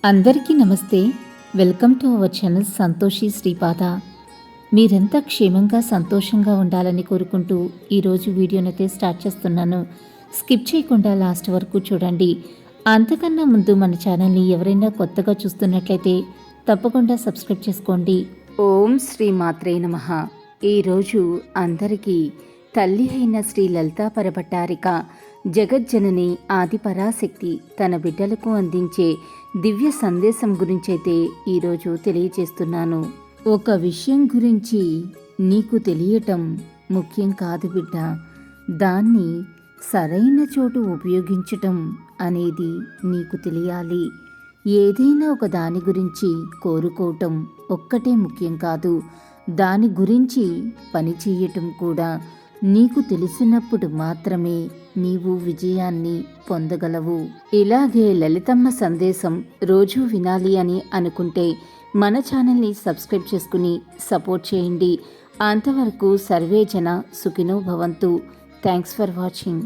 అందరికీ నమస్తే. Welcome to our channel Santoshi Sripada. మీరంతా క్షేమంగా సంతోషంగా ఉండాలని కోరుకుంటూ ఈరోజు వీడియోనైతే స్టార్ట్ చేస్తున్నాను. స్కిప్ చేయకుండా లాస్ట్ వరకు చూడండి. అంతకన్నా ముందు మన ఛానల్ని ఎవరైనా కొత్తగా చూస్తున్నట్లయితే తప్పకుండా సబ్స్క్రైబ్ చేసుకోండి. ఓం శ్రీ మాత్రే నమః. ఈరోజు అందరికీ తల్లి అయిన శ్రీ లలితా పరభట్టారిక జగజ్జనని ఆదిపరాశక్తి తన బిడ్డలకు అందించే దివ్య సందేశం గురించైతే ఈరోజు తెలియజేస్తున్నాను. ఒక విషయం గురించి నీకు తెలియటం ముఖ్యం కాదు బిడ్డ, దాన్ని సరైన చోటు ఉపయోగించటం అనేది నీకు తెలియాలి. ఏదైనా ఒక దాని గురించి కోరుకోవటం ఒక్కటే ముఖ్యం కాదు, దాని గురించి పని చేయటం కూడా నీకు తెలిసినప్పుడు మాత్రమే నీవు విజయాన్ని పొందగలవు. ఇలాగే లలితమ్మ సందేశం రోజూ వినాలి అని అనుకుంటే మన ఛానల్ని సబ్స్క్రైబ్ చేసుకుని సపోర్ట్ చేయండి. అంతవరకు సర్వే జన సుఖినో భవంతు. Thanks for watching.